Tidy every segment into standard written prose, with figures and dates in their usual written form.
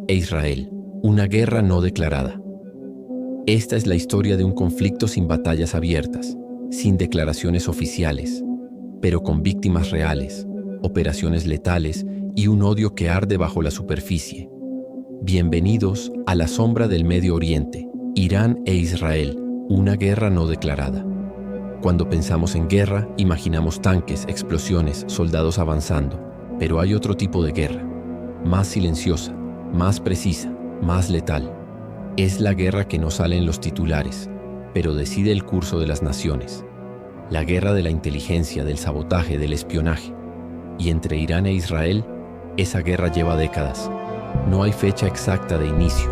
e Israel, una guerra no declarada. Esta es la historia de un conflicto sin batallas abiertas, sin declaraciones oficiales, pero con víctimas reales, operaciones letales y un odio que arde bajo la superficie. Bienvenidos a la sombra del Medio Oriente, Irán e Israel, una guerra no declarada. Cuando pensamos en guerra, imaginamos tanques, explosiones, soldados avanzando, pero hay otro tipo de guerra, más silenciosa, más precisa, más letal. Es la guerra que no sale en los titulares, pero decide el curso de las naciones. La guerra de la inteligencia, del sabotaje, del espionaje. Y entre Irán e Israel, esa guerra lleva décadas. No hay fecha exacta de inicio.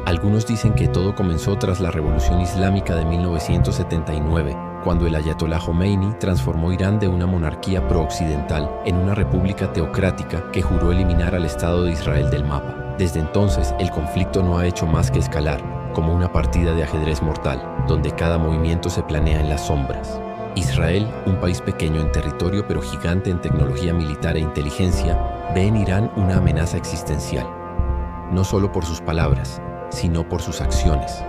Algunos dicen que todo comenzó tras la Revolución Islámica de 1979, cuando el Ayatollah Khomeini transformó Irán de una monarquía pro-occidental en una república teocrática que juró eliminar al Estado de Israel del mapa. Desde entonces, el conflicto no ha hecho más que escalar, como una partida de ajedrez mortal, donde cada movimiento se planea en las sombras. Israel, un país pequeño en territorio pero gigante en tecnología militar e inteligencia, ve en Irán una amenaza existencial. No solo por sus palabras, sino por sus acciones.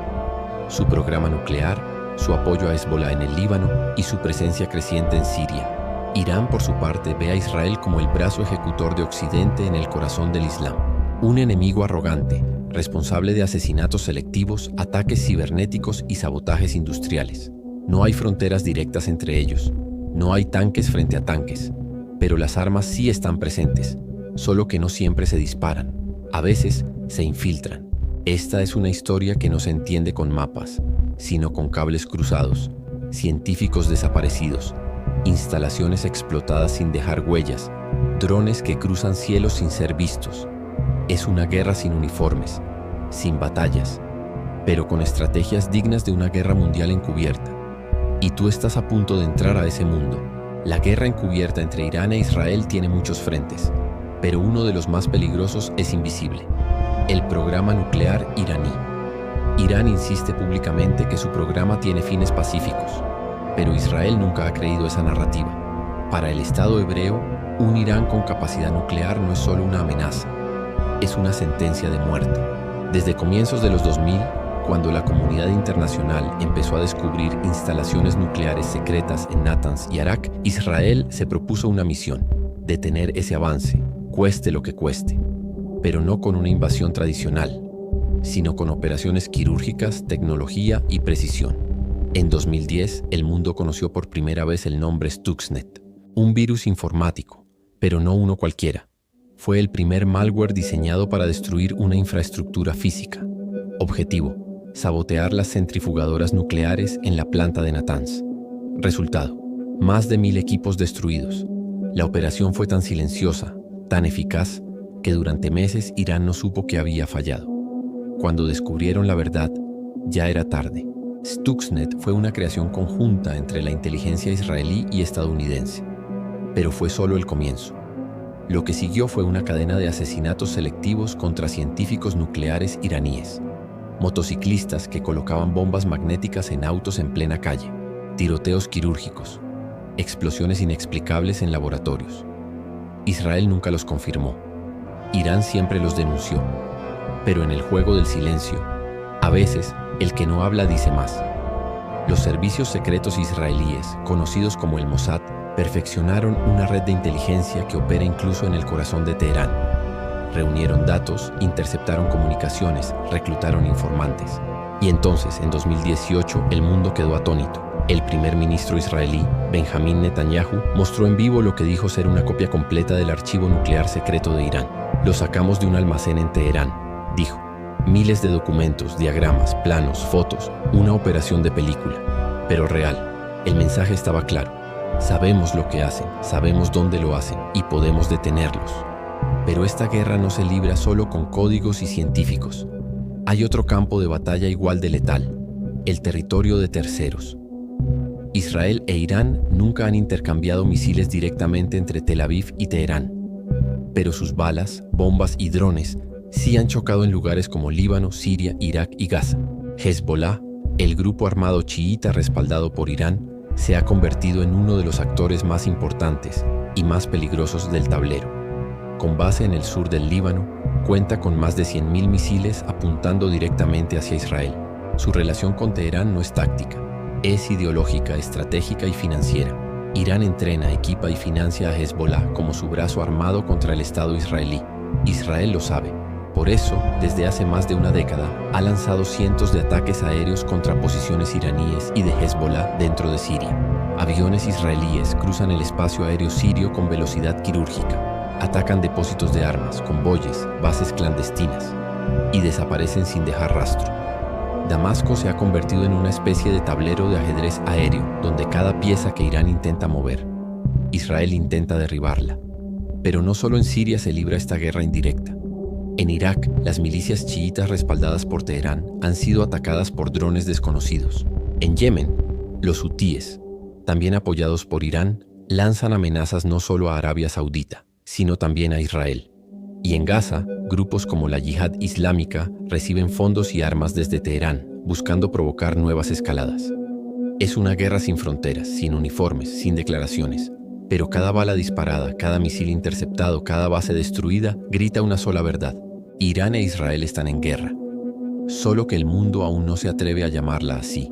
Su programa nuclear, su apoyo a Hezbollah en el Líbano y su presencia creciente en Siria. Irán, por su parte, ve a Israel como el brazo ejecutor de Occidente en el corazón del Islam. Un enemigo arrogante, responsable de asesinatos selectivos, ataques cibernéticos y sabotajes industriales. No hay fronteras directas entre ellos. No hay tanques frente a tanques. Pero las armas sí están presentes, solo que no siempre se disparan. A veces se infiltran. Esta es una historia que no se entiende con mapas, sino con cables cruzados, científicos desaparecidos, instalaciones explotadas sin dejar huellas, drones que cruzan cielos sin ser vistos. Es una guerra sin uniformes, sin batallas, pero con estrategias dignas de una guerra mundial encubierta. Y tú estás a punto de entrar a ese mundo. La guerra encubierta entre Irán e Israel tiene muchos frentes, pero uno de los más peligrosos es invisible: el programa nuclear iraní. Irán insiste públicamente que su programa tiene fines pacíficos, pero Israel nunca ha creído esa narrativa. Para el Estado hebreo, un Irán con capacidad nuclear no es solo una amenaza, es una sentencia de muerte. Desde comienzos de los 2000, cuando la comunidad internacional empezó a descubrir instalaciones nucleares secretas en Natanz y Arak, Israel se propuso una misión: detener ese avance, cueste lo que cueste, pero no con una invasión tradicional, sino con operaciones quirúrgicas, tecnología y precisión. En 2010, el mundo conoció por primera vez el nombre Stuxnet, un virus informático, pero no uno cualquiera. Fue el primer malware diseñado para destruir una infraestructura física. Objetivo: sabotear las centrifugadoras nucleares en la planta de Natanz. Resultado: más de 1000 equipos destruidos. La operación fue tan silenciosa, tan eficaz, que durante meses Irán no supo que había fallado. Cuando descubrieron la verdad, ya era tarde. Stuxnet fue una creación conjunta entre la inteligencia israelí y estadounidense. Pero fue solo el comienzo. Lo que siguió fue una cadena de asesinatos selectivos contra científicos nucleares iraníes, motociclistas que colocaban bombas magnéticas en autos en plena calle, tiroteos quirúrgicos, explosiones inexplicables en laboratorios. Israel nunca los confirmó. Irán siempre los denunció. Pero en el juego del silencio, a veces el que no habla dice más. Los servicios secretos israelíes, conocidos como el Mossad, perfeccionaron una red de inteligencia que opera incluso en el corazón de Teherán. Reunieron datos, interceptaron comunicaciones, reclutaron informantes. Y entonces, en 2018, el mundo quedó atónito. El primer ministro israelí, Benjamín Netanyahu, mostró en vivo lo que dijo ser una copia completa del archivo nuclear secreto de Irán. Lo sacamos de un almacén en Teherán, dijo. Miles de documentos, diagramas, planos, fotos, una operación de película, pero real. El mensaje estaba claro. Sabemos lo que hacen, sabemos dónde lo hacen y podemos detenerlos. Pero esta guerra no se libra solo con códigos y científicos. Hay otro campo de batalla igual de letal: el territorio de terceros. Israel e Irán nunca han intercambiado misiles directamente entre Tel Aviv y Teherán, pero sus balas, bombas y drones sí han chocado en lugares como Líbano, Siria, Irak y Gaza. Hezbollah, el grupo armado chiita respaldado por Irán, se ha convertido en uno de los actores más importantes y más peligrosos del tablero. Con base en el sur del Líbano, cuenta con más de 100.000 misiles apuntando directamente hacia Israel. Su relación con Teherán no es táctica, es ideológica, estratégica y financiera. Irán entrena, equipa y financia a Hezbollah como su brazo armado contra el Estado israelí. Israel lo sabe. Por eso, desde hace más de una década, ha lanzado cientos de ataques aéreos contra posiciones iraníes y de Hezbollah dentro de Siria. Aviones israelíes cruzan el espacio aéreo sirio con velocidad quirúrgica, atacan depósitos de armas, convoyes, bases clandestinas y desaparecen sin dejar rastro. Damasco se ha convertido en una especie de tablero de ajedrez aéreo, donde cada pieza que Irán intenta mover, Israel intenta derribarla. Pero no solo en Siria se libra esta guerra indirecta. En Irak, las milicias chiitas respaldadas por Teherán han sido atacadas por drones desconocidos. En Yemen, los hutíes, también apoyados por Irán, lanzan amenazas no solo a Arabia Saudita, sino también a Israel. Y en Gaza, grupos como la Yihad Islámica reciben fondos y armas desde Teherán, buscando provocar nuevas escaladas. Es una guerra sin fronteras, sin uniformes, sin declaraciones. Pero cada bala disparada, cada misil interceptado, cada base destruida, grita una sola verdad. Irán e Israel están en guerra. Solo que el mundo aún no se atreve a llamarla así.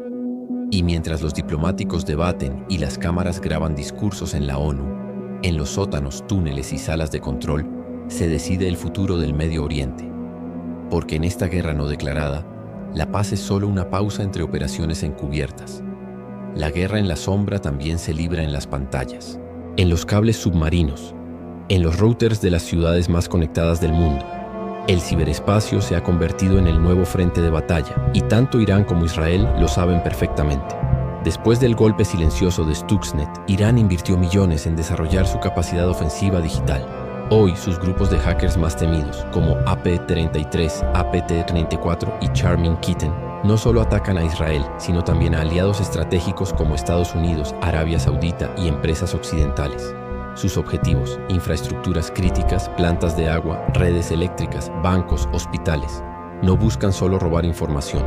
Y mientras los diplomáticos debaten y las cámaras graban discursos en la ONU, en los sótanos, túneles y salas de control, se decide el futuro del Medio Oriente. Porque en esta guerra no declarada, la paz es solo una pausa entre operaciones encubiertas. La guerra en la sombra también se libra en las pantallas, en los cables submarinos, en los routers de las ciudades más conectadas del mundo. El ciberespacio se ha convertido en el nuevo frente de batalla, y tanto Irán como Israel lo saben perfectamente. Después del golpe silencioso de Stuxnet, Irán invirtió millones en desarrollar su capacidad ofensiva digital. Hoy, sus grupos de hackers más temidos, como AP-33, APT-34 y Charming Kitten, no solo atacan a Israel, sino también a aliados estratégicos como Estados Unidos, Arabia Saudita y empresas occidentales. Sus objetivos: infraestructuras críticas, plantas de agua, redes eléctricas, bancos, hospitales. No buscan solo robar información.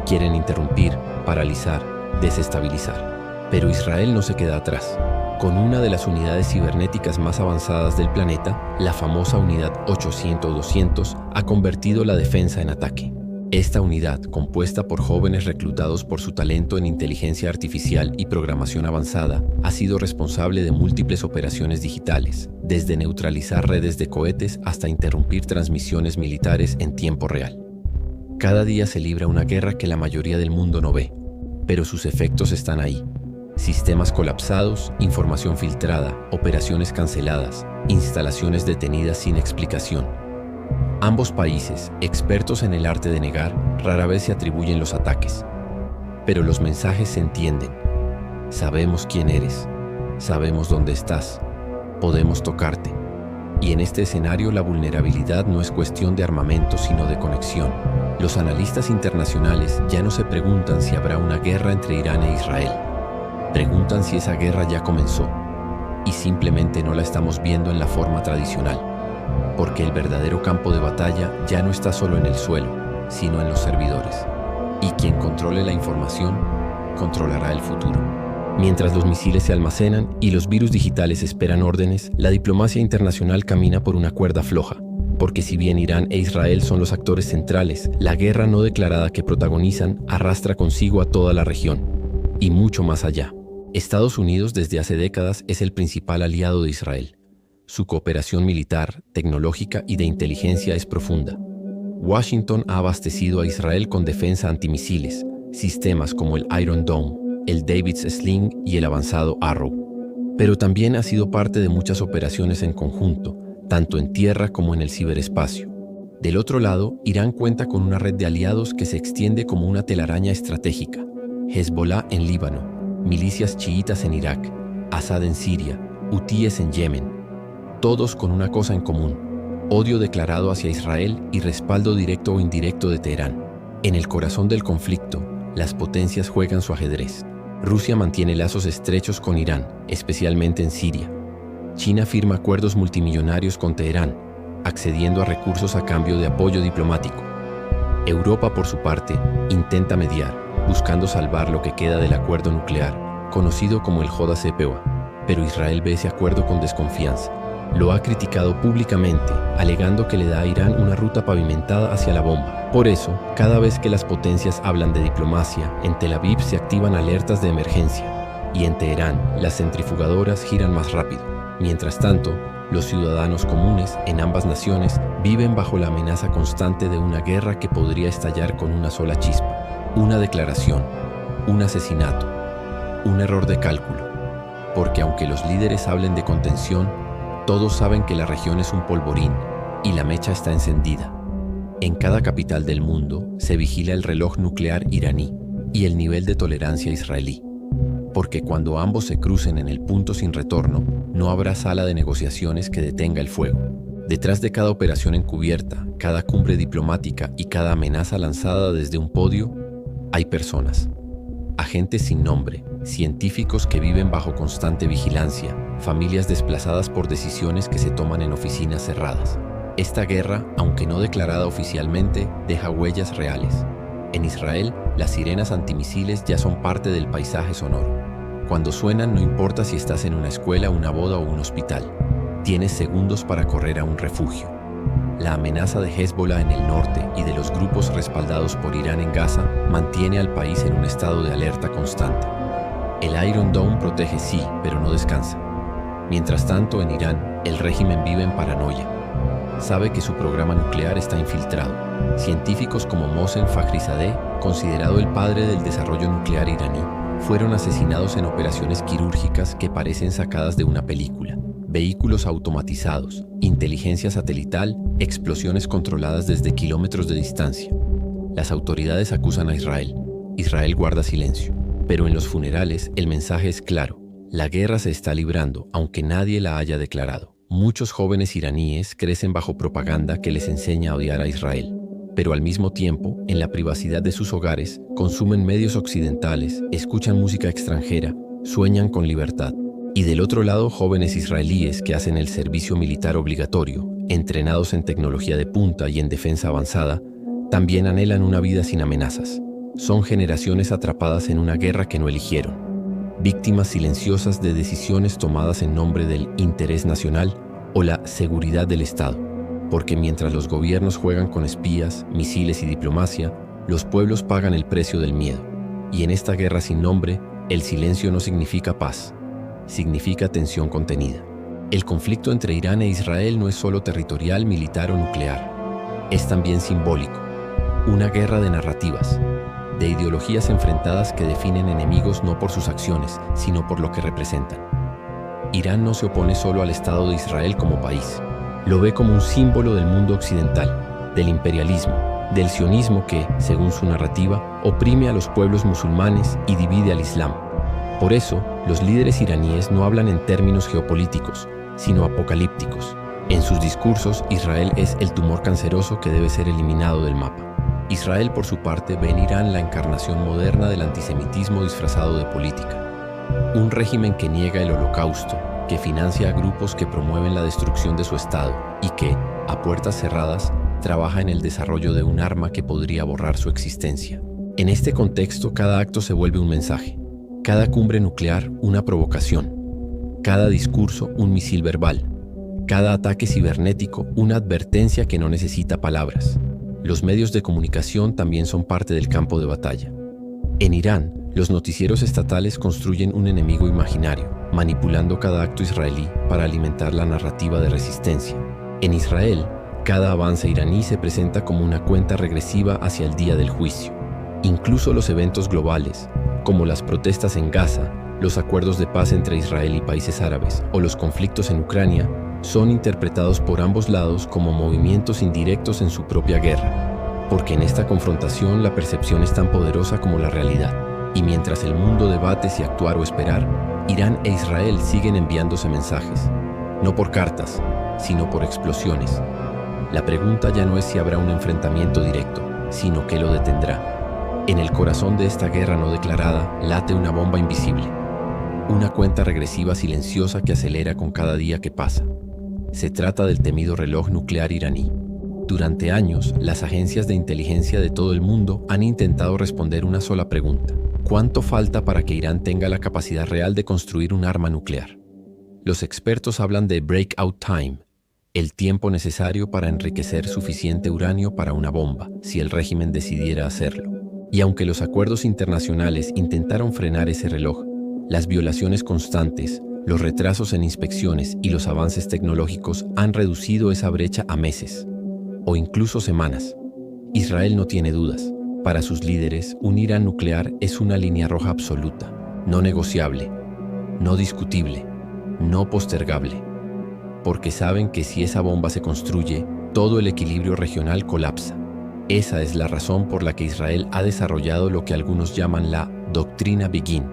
Quieren interrumpir, paralizar, desestabilizar. Pero Israel no se queda atrás. Con una de las unidades cibernéticas más avanzadas del planeta, la famosa Unidad 800-200 ha convertido la defensa en ataque. Esta unidad, compuesta por jóvenes reclutados por su talento en inteligencia artificial y programación avanzada, ha sido responsable de múltiples operaciones digitales, desde neutralizar redes de cohetes hasta interrumpir transmisiones militares en tiempo real. Cada día se libra una guerra que la mayoría del mundo no ve, pero sus efectos están ahí. Sistemas colapsados, información filtrada, operaciones canceladas, instalaciones detenidas sin explicación. Ambos países, expertos en el arte de negar, rara vez se atribuyen los ataques. Pero los mensajes se entienden. Sabemos quién eres, sabemos dónde estás, podemos tocarte. Y en este escenario la vulnerabilidad no es cuestión de armamento, sino de conexión. Los analistas internacionales ya no se preguntan si habrá una guerra entre Irán e Israel. Preguntan si esa guerra ya comenzó, y simplemente no la estamos viendo en la forma tradicional, porque el verdadero campo de batalla ya no está solo en el suelo, sino en los servidores. Y quien controle la información, controlará el futuro. Mientras los misiles se almacenan y los virus digitales esperan órdenes, la diplomacia internacional camina por una cuerda floja, porque si bien Irán e Israel son los actores centrales, la guerra no declarada que protagonizan arrastra consigo a toda la región, y mucho más allá. Estados Unidos desde hace décadas es el principal aliado de Israel. Su cooperación militar, tecnológica y de inteligencia es profunda. Washington ha abastecido a Israel con defensa antimisiles, sistemas como el Iron Dome, el David's Sling y el avanzado Arrow. Pero también ha sido parte de muchas operaciones en conjunto, tanto en tierra como en el ciberespacio. Del otro lado, Irán cuenta con una red de aliados que se extiende como una telaraña estratégica. Hezbollah en Líbano, milicias chiitas en Irak, Assad en Siria, hutíes en Yemen, todos con una cosa en común: odio declarado hacia Israel y respaldo directo o indirecto de Teherán. En el corazón del conflicto, las potencias juegan su ajedrez. Rusia mantiene lazos estrechos con Irán, especialmente en Siria. China firma acuerdos multimillonarios con Teherán, accediendo a recursos a cambio de apoyo diplomático. Europa, por su parte, intenta mediar, buscando salvar lo que queda del acuerdo nuclear, conocido como el JCPOA, pero Israel ve ese acuerdo con desconfianza. Lo ha criticado públicamente, alegando que le da a Irán una ruta pavimentada hacia la bomba. Por eso, cada vez que las potencias hablan de diplomacia, en Tel Aviv se activan alertas de emergencia, y en Teherán las centrifugadoras giran más rápido. Mientras tanto, los ciudadanos comunes en ambas naciones viven bajo la amenaza constante de una guerra que podría estallar con una sola chispa, una declaración, un asesinato, un error de cálculo. Porque aunque los líderes hablen de contención, todos saben que la región es un polvorín y la mecha está encendida. En cada capital del mundo se vigila el reloj nuclear iraní y el nivel de tolerancia israelí. Porque cuando ambos se crucen en el punto sin retorno, no habrá sala de negociaciones que detenga el fuego. Detrás de cada operación encubierta, cada cumbre diplomática y cada amenaza lanzada desde un podio, hay personas. Agentes sin nombre, científicos que viven bajo constante vigilancia, familias desplazadas por decisiones que se toman en oficinas cerradas. Esta guerra, aunque no declarada oficialmente, deja huellas reales. En Israel, las sirenas antimisiles ya son parte del paisaje sonoro. Cuando suenan, no importa si estás en una escuela, una boda o un hospital. Tienes segundos para correr a un refugio. La amenaza de Hezbollah en el norte y de los grupos respaldados por Irán en Gaza mantiene al país en un estado de alerta constante. El Iron Dome protege sí, pero no descansa. Mientras tanto, en Irán, el régimen vive en paranoia. Sabe que su programa nuclear está infiltrado. Científicos como Mohsen Fakhrizadeh, considerado el padre del desarrollo nuclear iraní, fueron asesinados en operaciones quirúrgicas que parecen sacadas de una película. Vehículos automatizados, inteligencia satelital, explosiones controladas desde kilómetros de distancia. Las autoridades acusan a Israel. Israel guarda silencio. Pero en los funerales el mensaje es claro. La guerra se está librando, aunque nadie la haya declarado. Muchos jóvenes iraníes crecen bajo propaganda que les enseña a odiar a Israel. Pero al mismo tiempo, en la privacidad de sus hogares, consumen medios occidentales, escuchan música extranjera, sueñan con libertad. Y del otro lado, jóvenes israelíes que hacen el servicio militar obligatorio, entrenados en tecnología de punta y en defensa avanzada, también anhelan una vida sin amenazas. Son generaciones atrapadas en una guerra que no eligieron. Víctimas silenciosas de decisiones tomadas en nombre del interés nacional o la seguridad del Estado. Porque mientras los gobiernos juegan con espías, misiles y diplomacia, los pueblos pagan el precio del miedo. Y en esta guerra sin nombre, el silencio no significa paz, significa tensión contenida. El conflicto entre Irán e Israel no es solo territorial, militar o nuclear. Es también simbólico. Una guerra de narrativas, de ideologías enfrentadas que definen enemigos no por sus acciones, sino por lo que representan. Irán no se opone solo al Estado de Israel como país. Lo ve como un símbolo del mundo occidental, del imperialismo, del sionismo que, según su narrativa, oprime a los pueblos musulmanes y divide al Islam. Por eso, los líderes iraníes no hablan en términos geopolíticos, sino apocalípticos. En sus discursos, Israel es el tumor canceroso que debe ser eliminado del mapa. Israel, por su parte, ve en Irán la encarnación moderna del antisemitismo disfrazado de política. Un régimen que niega el holocausto, que financia a grupos que promueven la destrucción de su Estado y que, a puertas cerradas, trabaja en el desarrollo de un arma que podría borrar su existencia. En este contexto, cada acto se vuelve un mensaje. Cada cumbre nuclear, una provocación. Cada discurso, un misil verbal. Cada ataque cibernético, una advertencia que no necesita palabras. Los medios de comunicación también son parte del campo de batalla. En Irán, los noticieros estatales construyen un enemigo imaginario, manipulando cada acto israelí para alimentar la narrativa de resistencia. En Israel, cada avance iraní se presenta como una cuenta regresiva hacia el día del juicio. Incluso los eventos globales, como las protestas en Gaza, los acuerdos de paz entre Israel y países árabes o los conflictos en Ucrania, son interpretados por ambos lados como movimientos indirectos en su propia guerra, porque en esta confrontación la percepción es tan poderosa como la realidad. Y mientras el mundo debate si actuar o esperar, Irán e Israel siguen enviándose mensajes, no por cartas, sino por explosiones. La pregunta ya no es si habrá un enfrentamiento directo, sino qué lo detendrá. En el corazón de esta guerra no declarada late una bomba invisible, una cuenta regresiva silenciosa que acelera con cada día que pasa. Se trata del temido reloj nuclear iraní. Durante años, las agencias de inteligencia de todo el mundo han intentado responder una sola pregunta: ¿cuánto falta para que Irán tenga la capacidad real de construir un arma nuclear? Los expertos hablan de breakout time, el tiempo necesario para enriquecer suficiente uranio para una bomba, si el régimen decidiera hacerlo. Y aunque los acuerdos internacionales intentaron frenar ese reloj, las violaciones constantes, los retrasos en inspecciones y los avances tecnológicos han reducido esa brecha a meses, o incluso semanas. Israel no tiene dudas. Para sus líderes, un Irán nuclear es una línea roja absoluta, no negociable, no discutible, no postergable, porque saben que si esa bomba se construye, todo el equilibrio regional colapsa. Esa es la razón por la que Israel ha desarrollado lo que algunos llaman la doctrina Begin: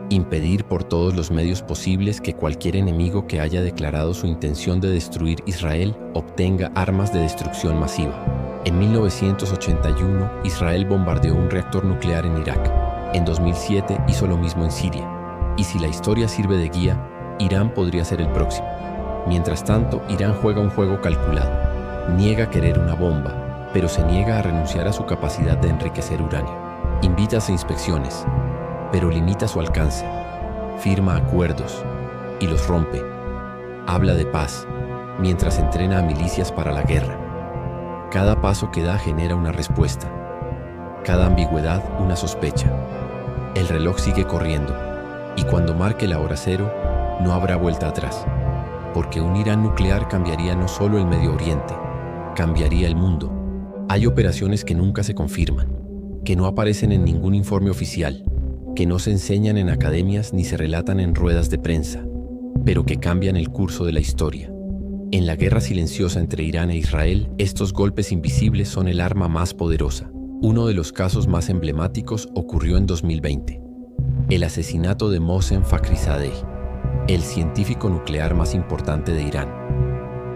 impedir por todos los medios posibles que cualquier enemigo que haya declarado su intención de destruir Israel obtenga armas de destrucción masiva. En 1981, Israel bombardeó un reactor nuclear en Irak. En 2007 hizo lo mismo en Siria. Y si la historia sirve de guía, Irán podría ser el próximo. Mientras tanto, Irán juega un juego calculado. Niega querer una bomba, pero se niega a renunciar a su capacidad de enriquecer uranio. Invita a inspecciones, pero limita su alcance. Firma acuerdos y los rompe. Habla de paz, mientras entrena a milicias para la guerra. Cada paso que da genera una respuesta. Cada ambigüedad, una sospecha. El reloj sigue corriendo, y cuando marque la hora cero, no habrá vuelta atrás. Porque un Irán nuclear cambiaría no solo el Medio Oriente, cambiaría el mundo. Hay operaciones que nunca se confirman, que no aparecen en ningún informe oficial, que no se enseñan en academias ni se relatan en ruedas de prensa, pero que cambian el curso de la historia. En la guerra silenciosa entre Irán e Israel, estos golpes invisibles son el arma más poderosa. Uno de los casos más emblemáticos ocurrió en 2020. El asesinato de Mohsen Fakhrizadeh, el científico nuclear más importante de Irán.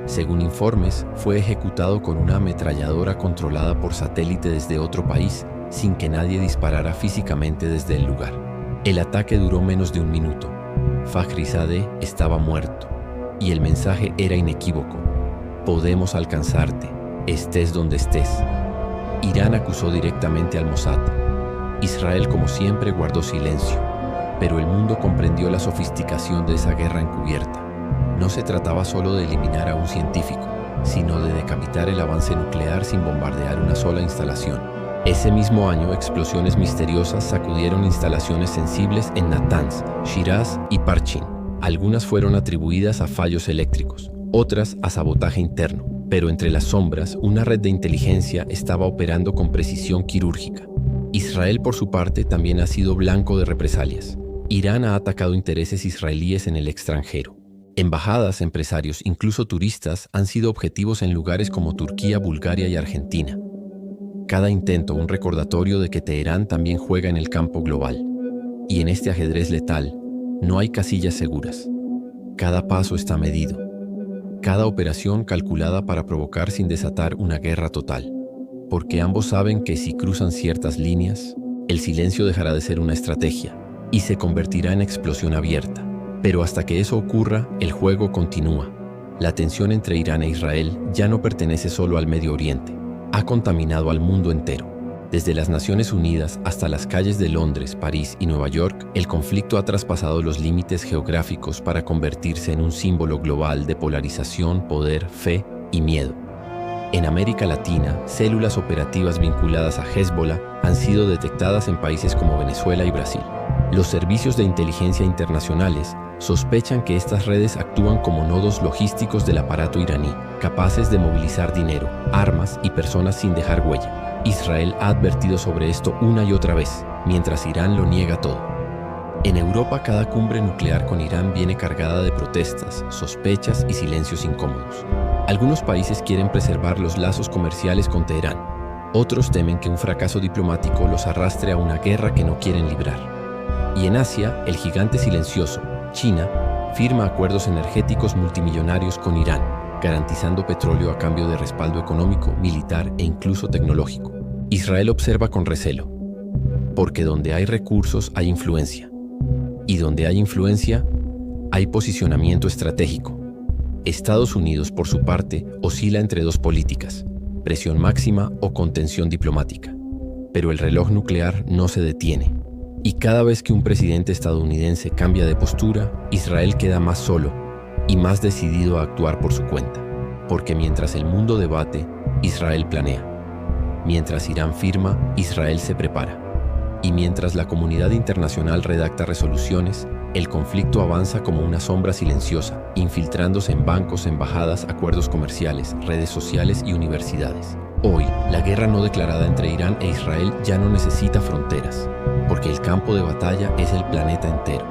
Según informes, fue ejecutado con una ametralladora controlada por satélite desde otro país, sin que nadie disparara físicamente desde el lugar. El ataque duró menos de un minuto. Fakhrizadeh estaba muerto. Y el mensaje era inequívoco: podemos alcanzarte, estés donde estés. Irán acusó directamente al Mossad. Israel, como siempre, guardó silencio. Pero el mundo comprendió la sofisticación de esa guerra encubierta. No se trataba solo de eliminar a un científico, sino de decapitar el avance nuclear sin bombardear una sola instalación. Ese mismo año, explosiones misteriosas sacudieron instalaciones sensibles en Natanz, Shiraz y Parchin. Algunas fueron atribuidas a fallos eléctricos, otras a sabotaje interno, pero entre las sombras, una red de inteligencia estaba operando con precisión quirúrgica. Israel, por su parte, también ha sido blanco de represalias. Irán ha atacado intereses israelíes en el extranjero. Embajadas, empresarios, incluso turistas, han sido objetivos en lugares como Turquía, Bulgaria y Argentina. Cada intento un recordatorio de que Teherán también juega en el campo global. Y en este ajedrez letal, no hay casillas seguras. Cada paso está medido. Cada operación calculada para provocar sin desatar una guerra total. Porque ambos saben que si cruzan ciertas líneas, el silencio dejará de ser una estrategia y se convertirá en explosión abierta. Pero hasta que eso ocurra, el juego continúa. La tensión entre Irán e Israel ya no pertenece solo al Medio Oriente. Ha contaminado al mundo entero. Desde las Naciones Unidas hasta las calles de Londres, París y Nueva York, el conflicto ha traspasado los límites geográficos para convertirse en un símbolo global de polarización, poder, fe y miedo. En América Latina, células operativas vinculadas a Hezbollah han sido detectadas en países como Venezuela y Brasil. Los servicios de inteligencia internacionales sospechan que estas redes actúan como nodos logísticos del aparato iraní, capaces de movilizar dinero, armas y personas sin dejar huella. Israel ha advertido sobre esto una y otra vez, mientras Irán lo niega todo. En Europa, cada cumbre nuclear con Irán viene cargada de protestas, sospechas y silencios incómodos. Algunos países quieren preservar los lazos comerciales con Teherán. Otros temen que un fracaso diplomático los arrastre a una guerra que no quieren librar. Y en Asia, el gigante silencioso, China, firma acuerdos energéticos multimillonarios con Irán, garantizando petróleo a cambio de respaldo económico, militar e incluso tecnológico. Israel observa con recelo, porque donde hay recursos hay influencia, y donde hay influencia hay posicionamiento estratégico. Estados Unidos, por su parte, oscila entre dos políticas: presión máxima o contención diplomática. Pero el reloj nuclear no se detiene. Y cada vez que un presidente estadounidense cambia de postura, Israel queda más solo, y más decidido a actuar por su cuenta. Porque mientras el mundo debate, Israel planea. Mientras Irán firma, Israel se prepara. Y mientras la comunidad internacional redacta resoluciones, el conflicto avanza como una sombra silenciosa, infiltrándose en bancos, embajadas, acuerdos comerciales, redes sociales y universidades. Hoy, la guerra no declarada entre Irán e Israel ya no necesita fronteras, porque el campo de batalla es el planeta entero.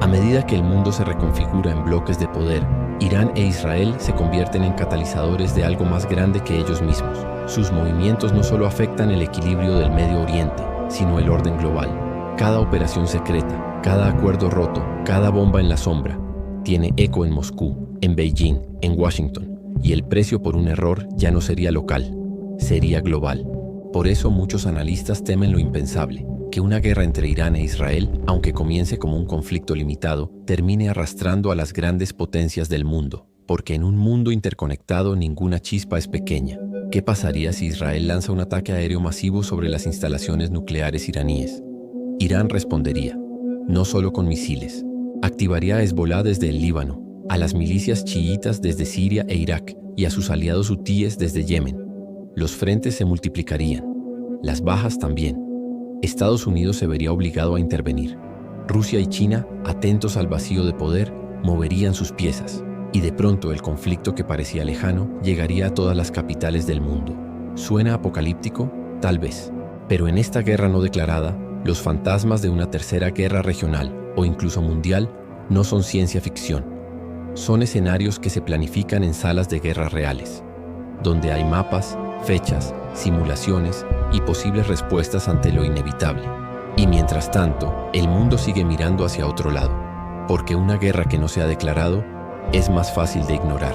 A medida que el mundo se reconfigura en bloques de poder, Irán e Israel se convierten en catalizadores de algo más grande que ellos mismos. Sus movimientos no solo afectan el equilibrio del Medio Oriente, sino el orden global. Cada operación secreta, cada acuerdo roto, cada bomba en la sombra, tiene eco en Moscú, en Beijing, en Washington, y el precio por un error ya no sería local, sería global. Por eso muchos analistas temen lo impensable, que una guerra entre Irán e Israel, aunque comience como un conflicto limitado, termine arrastrando a las grandes potencias del mundo, porque en un mundo interconectado ninguna chispa es pequeña. ¿Qué pasaría si Israel lanza un ataque aéreo masivo sobre las instalaciones nucleares iraníes? Irán respondería, no solo con misiles. Activaría a Hezbollah desde el Líbano, a las milicias chiitas desde Siria e Irak y a sus aliados hutíes desde Yemen. Los frentes se multiplicarían, las bajas también. Estados Unidos se vería obligado a intervenir. Rusia y China, atentos al vacío de poder, moverían sus piezas. Y de pronto el conflicto que parecía lejano llegaría a todas las capitales del mundo. ¿Suena apocalíptico? Tal vez. Pero en esta guerra no declarada, los fantasmas de una tercera guerra regional o incluso mundial no son ciencia ficción. Son escenarios que se planifican en salas de guerra reales, donde hay mapas, fechas, simulaciones y posibles respuestas ante lo inevitable. Y mientras tanto, el mundo sigue mirando hacia otro lado, porque una guerra que no se ha declarado es más fácil de ignorar.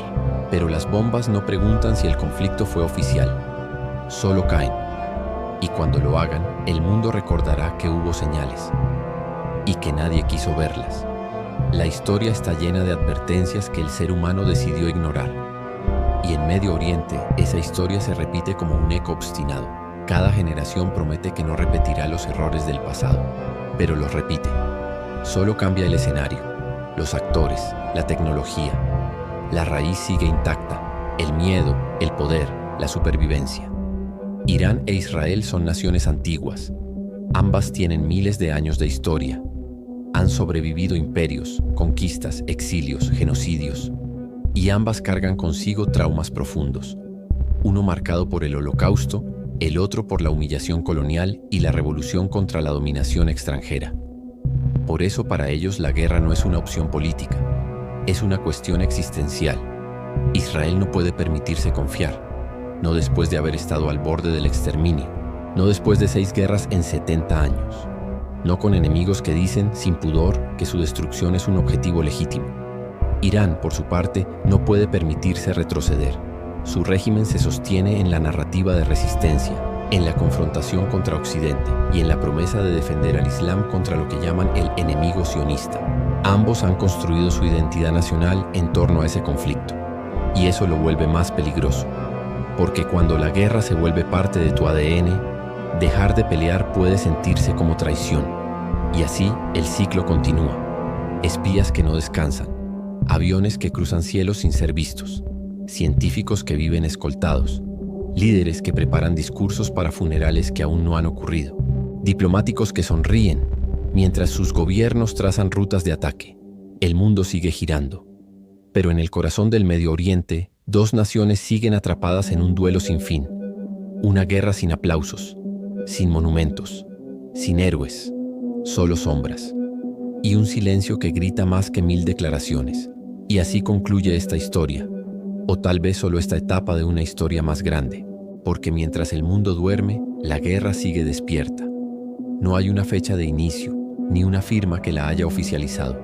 Pero las bombas no preguntan si el conflicto fue oficial, solo caen. Y cuando lo hagan, el mundo recordará que hubo señales y que nadie quiso verlas. La historia está llena de advertencias que el ser humano decidió ignorar. Y en Medio Oriente, esa historia se repite como un eco obstinado. Cada generación promete que no repetirá los errores del pasado, pero los repite. Solo cambia el escenario, los actores, la tecnología. La raíz sigue intacta, el miedo, el poder, la supervivencia. Irán e Israel son naciones antiguas. Ambas tienen miles de años de historia. Han sobrevivido imperios, conquistas, exilios, genocidios. Y ambas cargan consigo traumas profundos. Uno marcado por el Holocausto, el otro por la humillación colonial y la revolución contra la dominación extranjera. Por eso para ellos la guerra no es una opción política, es una cuestión existencial. Israel no puede permitirse confiar, no después de haber estado al borde del exterminio, no después de 6 guerras en 70 años, no con enemigos que dicen, sin pudor, que su destrucción es un objetivo legítimo. Irán, por su parte, no puede permitirse retroceder. Su régimen se sostiene en la narrativa de resistencia, en la confrontación contra Occidente y en la promesa de defender al Islam contra lo que llaman el enemigo sionista. Ambos han construido su identidad nacional en torno a ese conflicto, y eso lo vuelve más peligroso, porque cuando la guerra se vuelve parte de tu ADN, dejar de pelear puede sentirse como traición, y así el ciclo continúa. Espías que no descansan, aviones que cruzan cielos sin ser vistos, científicos que viven escoltados, líderes que preparan discursos para funerales que aún no han ocurrido, diplomáticos que sonríen mientras sus gobiernos trazan rutas de ataque. El mundo sigue girando. Pero en el corazón del Medio Oriente, 2 naciones siguen atrapadas en un duelo sin fin. Una guerra sin aplausos, sin monumentos, sin héroes, solo sombras. Y un silencio que grita más que 1000 declaraciones. Y así concluye esta historia. O tal vez solo esta etapa de una historia más grande, porque mientras el mundo duerme, la guerra sigue despierta. No hay una fecha de inicio, ni una firma que la haya oficializado.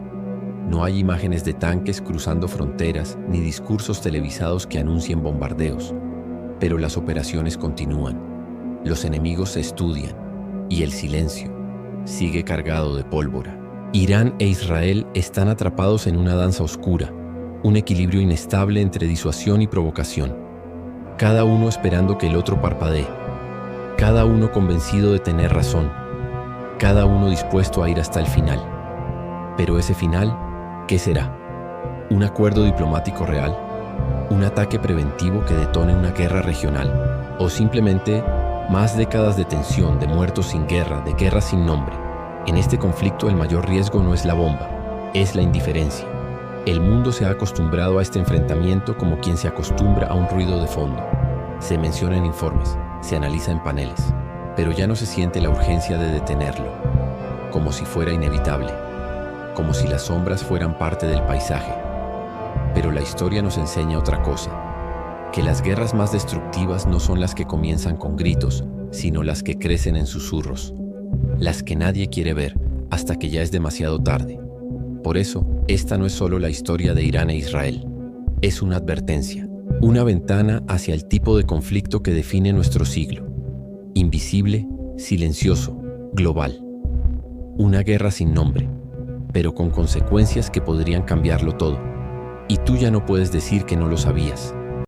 No hay imágenes de tanques cruzando fronteras, ni discursos televisados que anuncien bombardeos. Pero las operaciones continúan, los enemigos se estudian, y el silencio sigue cargado de pólvora. Irán e Israel están atrapados en una danza oscura, un equilibrio inestable entre disuasión y provocación. Cada uno esperando que el otro parpadee, cada uno convencido de tener razón, cada uno dispuesto a ir hasta el final. Pero ese final, ¿qué será? ¿Un acuerdo diplomático real? ¿Un ataque preventivo que detone una guerra regional? ¿O simplemente más décadas de tensión, de muertos sin guerra, de guerra sin nombre? En este conflicto el mayor riesgo no es la bomba, es la indiferencia. El mundo se ha acostumbrado a este enfrentamiento como quien se acostumbra a un ruido de fondo. Se menciona en informes, se analiza en paneles, pero ya no se siente la urgencia de detenerlo, como si fuera inevitable, como si las sombras fueran parte del paisaje. Pero la historia nos enseña otra cosa, que las guerras más destructivas no son las que comienzan con gritos, sino las que crecen en susurros, las que nadie quiere ver hasta que ya es demasiado tarde. Por eso, esta no es solo la historia de Irán e Israel, es una advertencia, una ventana hacia el tipo de conflicto que define nuestro siglo. Invisible, silencioso, global. Una guerra sin nombre, pero con consecuencias que podrían cambiarlo todo. Y tú ya no puedes decir que no lo sabías.